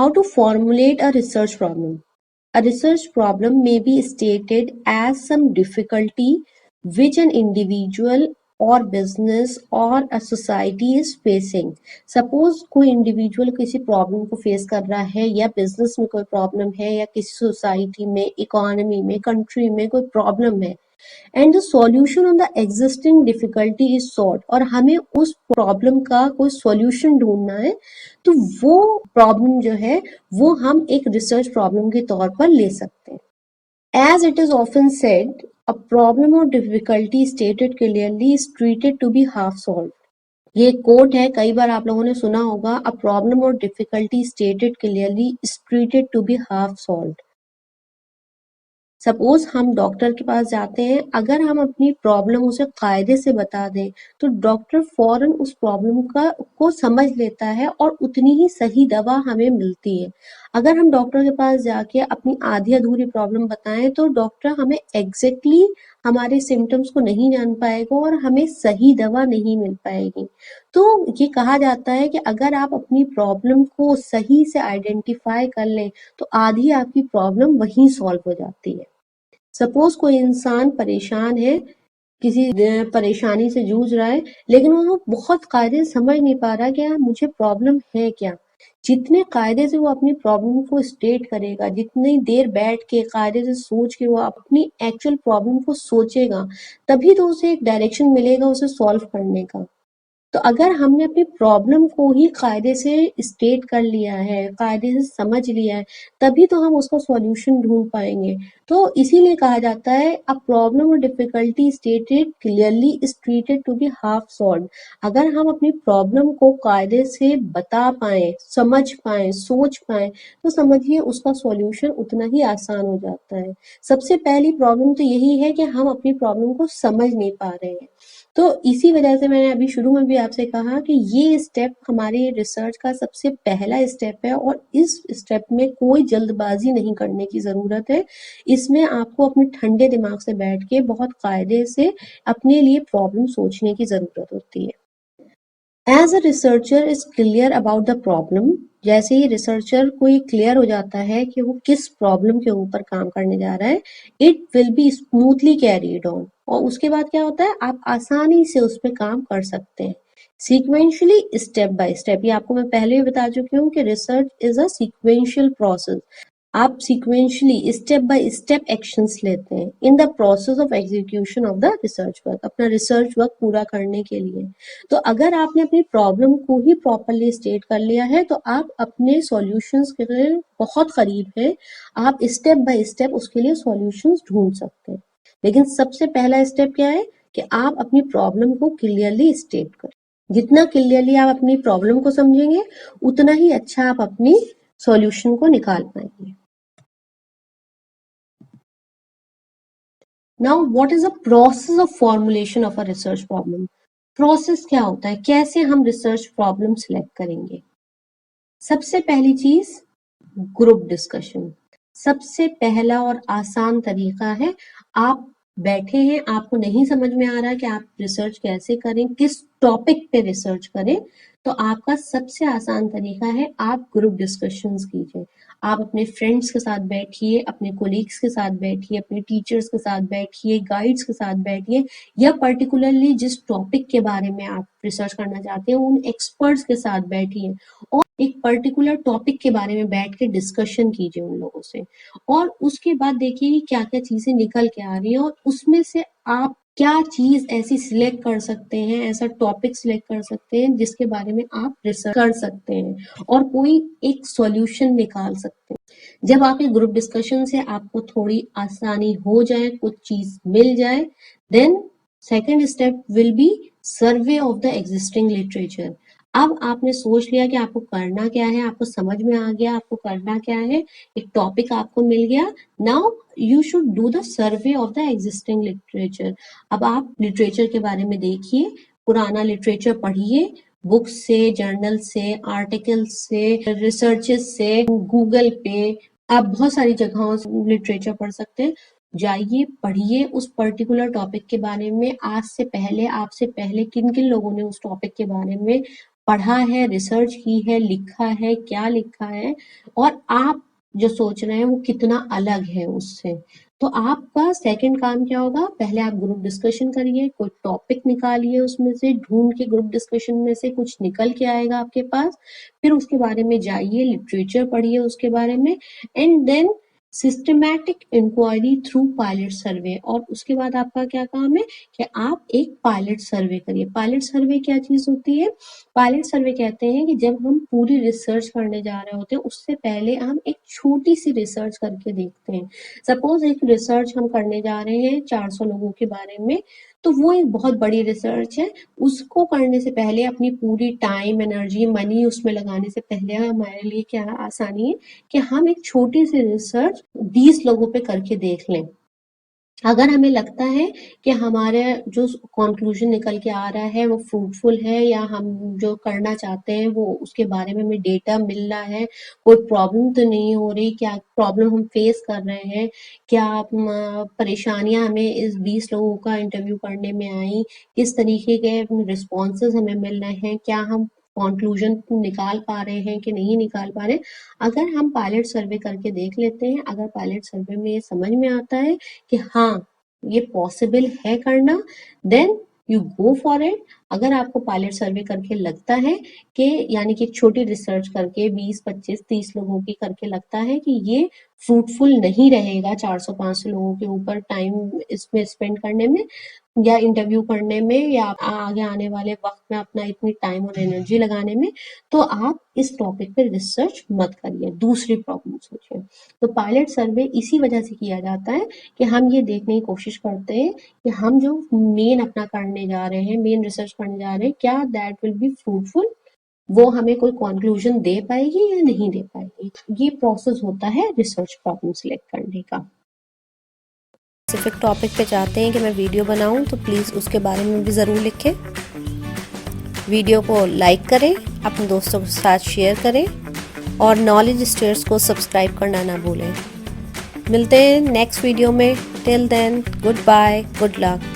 How to formulate a research problem. A research problem may be stated as some difficulty which an individual or business or a society is facing. Suppose कोई individual किसी problem को face कर रहा है या business में कोई problem है या किसी सोसाइटी में, इकोनॉमी में, कंट्री में कोई प्रॉब्लम है and the solution on the existing difficulty is solve और हमें उस प्रॉब्लम का कोई सॉल्यूशन ढूंढना है, तो वो प्रॉब्लम जो है वो हम एक रिसर्च प्रॉब्लम के तौर पर ले सकते हैं। As it is often said, a problem और difficulty stated clearly is treated to be half solve. ये कोट है, कई बार आप लोगों ने सुना होगा, अ प्रॉब्लम और difficulty stated clearly is treated to be half solve. Suppose हम डॉक्टर के पास जाते हैं, अगर हम अपनी प्रॉब्लम उसे कायदे से बता दें तो डॉक्टर फौरन उस प्रॉब्लम को समझ लेता है और उतनी ही सही दवा हमें मिलती है। अगर हम डॉक्टर के पास जाके अपनी आधी अधूरी प्रॉब्लम बताएं तो डॉक्टर हमें एग्जैक्टली हमारे सिम्टम्स को नहीं जान पाएगा और हमें सही दवा नहीं मिल पाएगी। तो ये कहा जाता है कि अगर आप अपनी प्रॉब्लम को सही से आइडेंटिफाई कर लें तो आधी आपकी प्रॉब्लम वहीं सॉल्व हो जाती है। सपोज कोई इंसान परेशान है, किसी परेशानी से जूझ रहा है, लेकिन वो बहुत कायदे से समझ नहीं पा रहा कि यार मुझे प्रॉब्लम है क्या। जितने कायदे से वो अपनी प्रॉब्लम को स्टेट करेगा, जितनी देर बैठ के कायदे से सोच के वो अपनी एक्चुअल प्रॉब्लम को सोचेगा, तभी तो उसे एक डायरेक्शन मिलेगा उसे सॉल्व करने का। तो अगर हमने अपनी प्रॉब्लम को ही कायदे से स्टेट कर लिया है, कायदे से समझ लिया है, तभी तो हम उसका सॉल्यूशन ढूंढ पाएंगे। तो इसीलिए कहा जाता है, अ प्रॉब्लम और difficulty stated clearly is treated to be half solve. अगर हम अपनी प्रॉब्लम को कायदे से बता पाए, समझ पाए, सोच पाए, तो समझिए उसका सॉल्यूशन उतना ही आसान हो जाता है। सबसे पहली प्रॉब्लम तो यही है कि हम अपनी प्रॉब्लम को समझ नहीं पा रहे हैं। तो इसी वजह से मैंने अभी शुरू में भी आपसे कहा कि ये स्टेप हमारे रिसर्च का सबसे पहला स्टेप है और इस स्टेप में कोई जल्दबाजी नहीं करने की जरूरत है। इसमें आपको अपने ठंडे दिमाग से बैठ के बहुत कायदे से अपने लिए प्रॉब्लम सोचने की जरूरत होती है। As a researcher is clear about the problem, जैसे ही रिसर्चर को ये क्लियर हो जाता है कि वो किस प्रॉब्लम के ऊपर काम करने जा रहा है, it will be smoothly carried on. और उसके बाद क्या होता है, आप आसानी से उस पर काम कर सकते हैं सीक्वेंशियली, स्टेप बाय स्टेप। ये आपको मैं पहले भी बता चुकी हूँ कि research is a sequential process. आप sequentially step by step actions लेते हैं in the process of execution of the research work, अपना रिसर्च वर्क पूरा करने के लिए। तो अगर आपने अपनी प्रॉब्लम को ही प्रॉपरली स्टेट कर लिया है तो आप अपने सॉल्यूशंस के लिए बहुत करीब हैं। आप स्टेप बाय स्टेप उसके लिए सॉल्यूशंस ढूंढ सकते हैं। लेकिन सबसे पहला स्टेप क्या है कि आप अपनी प्रॉब्लम को क्लियरली स्टेट करें। जितना क्लियरली आप अपनी प्रॉब्लम को समझेंगे उतना ही अच्छा आप अपनी सॉल्यूशन को निकाल पाएंगे। Now, what is the process of formulation of a research problem? Process क्या होता है, कैसे हम रिसर्च प्रॉब्लम सिलेक्ट करेंगे? सबसे पहली चीज ग्रुप डिस्कशन। सबसे पहला और आसान तरीका है, आप बैठे हैं, आपको नहीं समझ में आ रहा कि आप रिसर्च कैसे करें, किस टॉपिक पे रिसर्च करें, तो आपका सबसे आसान तरीका है आप ग्रुप डिस्कशंस कीजिए। आप अपने फ्रेंड्स के साथ बैठिए, अपने कोलीग्स के साथ बैठिए, अपने टीचर्स के साथ बैठिए, गाइड्स के साथ बैठिए, या पर्टिकुलरली जिस टॉपिक के बारे में आप रिसर्च करना चाहते हैं उन एक्सपर्ट्स के साथ बैठिए और एक पर्टिकुलर टॉपिक के बारे में बैठ के डिस्कशन कीजिए उन लोगों से। और उसके बाद देखिए कि क्या क्या चीजें निकल के आ रही हैं और उसमें से आप क्या चीज ऐसी सिलेक्ट कर सकते हैं, ऐसा टॉपिक सिलेक्ट कर सकते हैं जिसके बारे में आप रिसर्च कर सकते हैं और कोई एक सॉल्यूशन निकाल सकते हैं। जब आप एक ग्रुप डिस्कशन से आपको थोड़ी आसानी हो जाए, कुछ चीज मिल जाए, then second step will be survey of the existing literature. अब आपने सोच लिया कि आपको करना क्या है, आपको समझ में आ गया आपको करना क्या है, एक टॉपिक आपको मिल गया। Now you should do the survey of the existing literature. अब आप लिटरेचर के बारे में देखिए, पुराना लिटरेचर पढ़िए, बुक्स से, जर्नल से, आर्टिकल से, रिसर्चेस से, गूगल पे आप बहुत सारी जगहों से लिटरेचर पढ़ सकते हैं। जाइए, पढ़िए उस पर्टिकुलर टॉपिक के बारे में। आज से पहले, आपसे पहले किन किन लोगों ने उस टॉपिक के बारे में पढ़ा है, रिसर्च की है, लिखा है, क्या लिखा है, और आप जो सोच रहे हैं वो कितना अलग है उससे। तो आपका सेकंड काम क्या होगा, पहले आप ग्रुप डिस्कशन करिए, कोई टॉपिक निकालिए, उसमें से ढूंढ के ग्रुप डिस्कशन में से कुछ निकल के आएगा आपके पास, फिर उसके बारे में जाइए, लिटरेचर पढ़िए उसके बारे में, and then systematic inquiry through pilot survey. और उसके बाद आपका क्या काम है कि आप एक पायलट सर्वे करिए। पायलट सर्वे क्या चीज होती है, पायलट सर्वे कहते हैं कि जब हम पूरी रिसर्च करने जा रहे होते हैं उससे पहले हम एक छोटी सी रिसर्च करके देखते हैं। सपोज एक रिसर्च हम करने जा रहे हैं 400 लोगों के बारे में, तो वो एक बहुत बड़ी रिसर्च है। उसको करने से पहले अपनी पूरी टाइम, एनर्जी, मनी उसमें लगाने से पहले हमारे लिए क्या आसानी है कि हम एक छोटी सी रिसर्च 20 लोगों पे करके देख लें। अगर हमें लगता है कि हमारे जो कंक्लूजन निकल के आ रहा है वो फ्रूटफुल है, या हम जो करना चाहते हैं वो उसके बारे में हमें डेटा मिल रहा है, कोई प्रॉब्लम तो नहीं हो रही, क्या प्रॉब्लम हम फेस कर रहे हैं, क्या परेशानियां हमें इस 20 लोगों का इंटरव्यू करने में आई, किस तरीके के रिस्पॉन्सेज हमें मिल रहे हैं, क्या हम कंक्लूजन निकाल पा रहे हैं कि नहीं निकाल पा रहे। अगर हम पायलट सर्वे करके देख लेते हैं, अगर पायलट सर्वे में ये समझ में आता है कि हाँ ये पॉसिबल है करना, then you go for it. अगर आपको पायलट सर्वे करके लगता है कि यानी कि छोटी रिसर्च करके 20, 25, 30 लोगों की करके लगता है कि ये फ्रूटफुल नहीं रहेगा 400-500 लोगों के ऊपर टाइम इसमें स्पेंड करने में, या इंटरव्यू करने में, या आगे आने वाले वक्त में अपना इतनी टाइम और एनर्जी लगाने में, तो आप इस टॉपिक पे रिसर्च मत करिए, दूसरी प्रॉब्लम सोचिए। तो पायलट सर्वे इसी वजह से किया जाता है कि हम ये देखने की कोशिश करते हैं कि हम जो मेन अपना करने जा रहे हैं, मेन रिसर्च करने जा रहे हैं, क्या दैट विल बी फ्रूटफुल, वो हमें कोई कंक्लूजन दे पाएगी या नहीं दे पाएगी। ये प्रोसेस होता है रिसर्च प्रॉब्लम सिलेक्ट करने का। स्पेसिफिक टॉपिक पे चाहते हैं कि मैं वीडियो बनाऊं तो प्लीज़ उसके बारे में भी ज़रूर लिखें। वीडियो को लाइक करें, अपने दोस्तों के साथ शेयर करें, और नॉलेज स्टेयर्स को सब्सक्राइब करना ना भूलें। मिलते हैं नेक्स्ट वीडियो में। Till then, goodbye, good luck.